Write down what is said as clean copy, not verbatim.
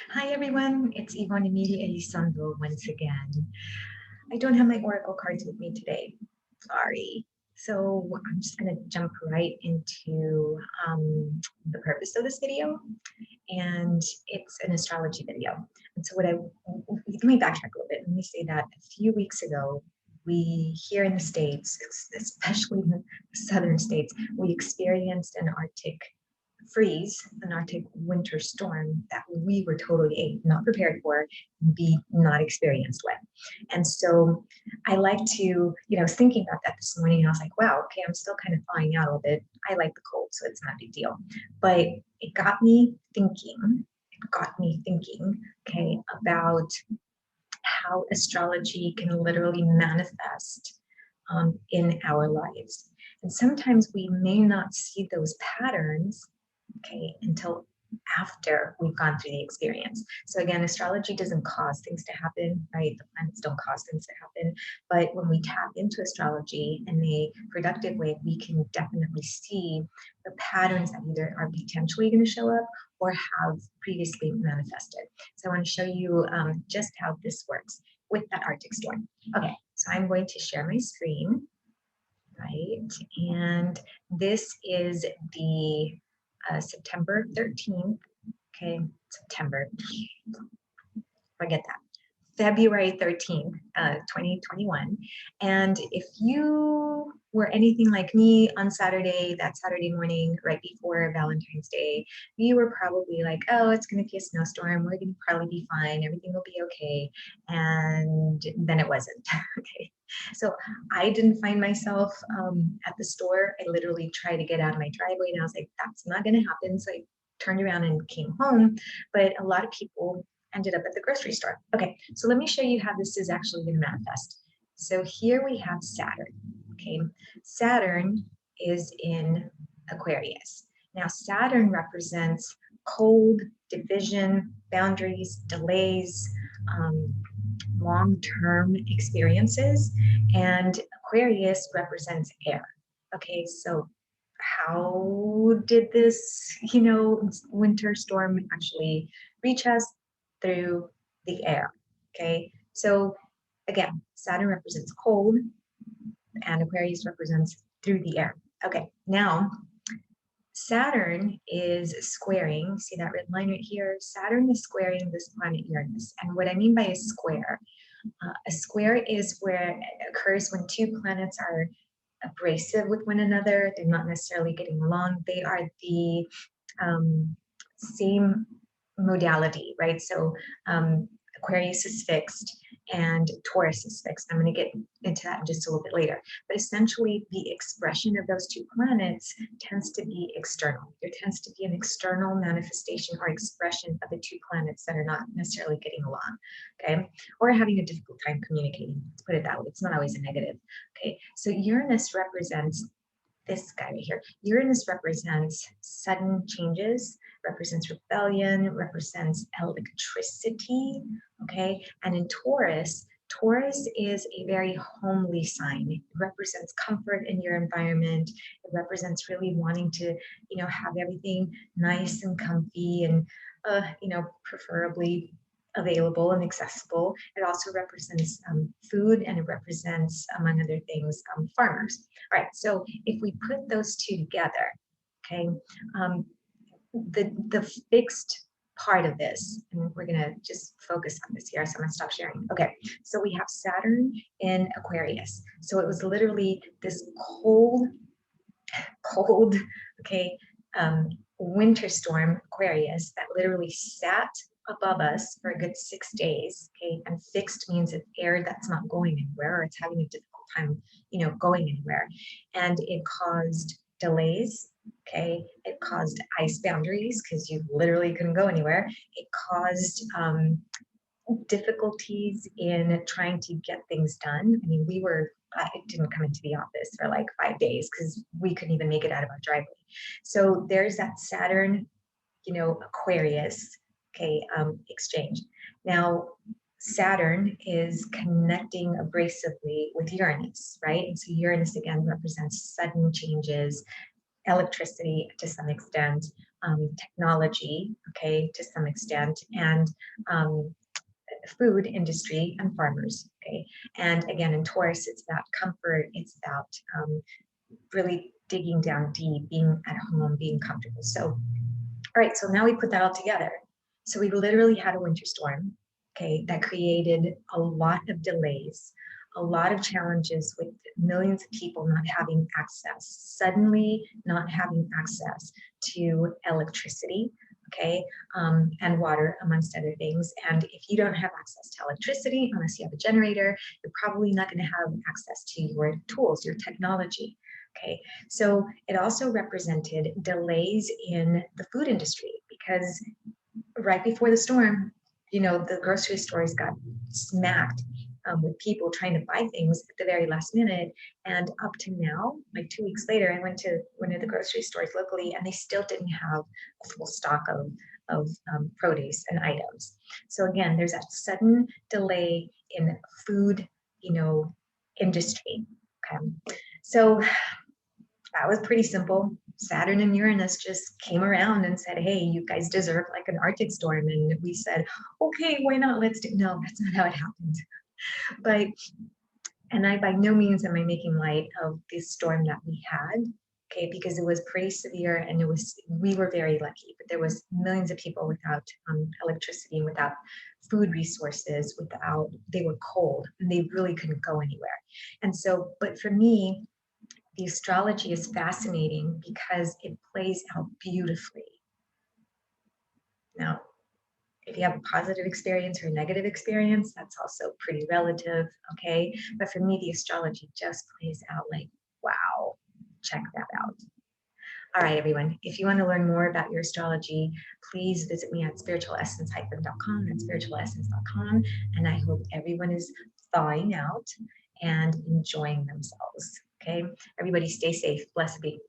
Hi everyone, it's Yvonne Emilia Elizondo once again. I don't have my oracle cards with me today. Sorry. So I'm just going to jump right into the purpose of this video, and it's an astrology video. And so let me backtrack a little bit. Let me say that a few weeks ago, we here in the States, especially in the southern states, we experienced an Arctic freeze, an Arctic winter storm that we were totally A, not prepared for, B, not experienced with. And so I like to, I was thinking about that this morning, and I was like, wow, okay, I'm still kind of thawing out a little bit. I like the cold, so it's not a big deal. But it got me thinking, okay, about how astrology can literally manifest in our lives. And sometimes we may not see those patterns, okay, until after we've gone through the experience. So again, astrology doesn't cause things to happen, right? The planets don't cause things to happen. But when we tap into astrology in a productive way, we can definitely see the patterns that either are potentially going to show up or have previously manifested. So I want to show you just how this works with that Arctic storm. Okay, so I'm going to share my screen, right? And this is the September 13th, okay, September, forget that. February 13th, 2021. And if you were anything like me on Saturday, that Saturday morning, right before Valentine's Day, you were probably like, oh, it's going to be a snowstorm. We're going to probably be fine. Everything will be okay. And then it wasn't. Okay. So I didn't find myself at the store. I literally tried to get out of my driveway and I was like, that's not going to happen. So I turned around and came home. But a lot of people ended up at the grocery store. Okay, so let me show you how this is actually going to manifest. So here we have Saturn. Okay, Saturn is in Aquarius. Now, Saturn represents cold, division, boundaries, delays, long-term experiences, and Aquarius represents air. Okay, so how did this, winter storm actually reach us? Through the air. Okay, so again, Saturn represents cold and Aquarius represents through the air. Okay, now Saturn is squaring, see that red line right here? Saturn is squaring this planet Uranus. And what I mean by a square is where it occurs when two planets are abrasive with one another. They're not necessarily getting along. They are the same modality, right? So Aquarius is fixed and Taurus is fixed. I'm going to get into that in just a little bit later. But essentially, the expression of those two planets tends to be external. There tends to be an external manifestation or expression of the two planets that are not necessarily getting along, okay? Or having a difficult time communicating. Let's put it that way. It's not always a negative, okay? So Uranus represents this guy right here. Uranus represents sudden changes, represents rebellion, represents electricity, okay? And in Taurus, Taurus is a very homely sign. It represents comfort in your environment. It represents really wanting to, have everything nice and comfy and, preferably available and accessible. It also represents food, and it represents, among other things, farmers. All right, so if we put those two together, okay, the fixed part of this, and we're gonna just focus on this here, so I'm gonna stop sharing. Okay, so we have Saturn in Aquarius. So it was literally this cold, okay, winter storm Aquarius that literally sat above us for a good 6 days, okay, and fixed means it's air that's not going anywhere, or it's having a difficult time, going anywhere, and it caused delays, okay, it caused ice boundaries because you literally couldn't go anywhere, it caused difficulties in trying to get things done. I mean, I didn't come into the office for like 5 days because we couldn't even make it out of our driveway. So there's that Saturn, Aquarius, okay, exchange. Now, Saturn is connecting abrasively with Uranus, right? And so Uranus again represents sudden changes, electricity to some extent, technology, okay, to some extent, and food industry and farmers, okay. And again, in Taurus, it's about comfort, it's about really digging down deep, being at home, being comfortable. So, all right, so now we put that all together. So we literally had a winter storm, okay, that created a lot of delays, a lot of challenges with millions of people not having access, suddenly not having access to electricity, okay, and water, amongst other things. And if you don't have access to electricity, unless you have a generator, you're probably not going to have access to your tools, your technology. Okay, so it also represented delays in the food industry because right before the storm, you know, the grocery stores got smacked with people trying to buy things at the very last minute. And up to now, like 2 weeks later, I went to one of the grocery stores locally and they still didn't have a full stock of produce and items. So again, there's that sudden delay in food, you know, industry. Okay, so that was pretty simple. Saturn and Uranus just came around and said, hey, you guys deserve like an Arctic storm. And we said, okay, why not? Let's do, no, that's not how it happened. But, and I by no means am I making light of this storm that we had, okay, because it was pretty severe and we were very lucky, but there was millions of people without electricity, without food resources, they were cold and they really couldn't go anywhere. And so, but for me, the astrology is fascinating because it plays out beautifully. Now, if you have a positive experience or a negative experience, that's also pretty relative, okay? But for me, the astrology just plays out like, wow, check that out. All right, everyone, if you want to learn more about your astrology, please visit me at spiritualessence-.com, that's spiritualessence.com, and I hope everyone is thawing out and enjoying themselves. Okay, everybody stay safe. Blessed be.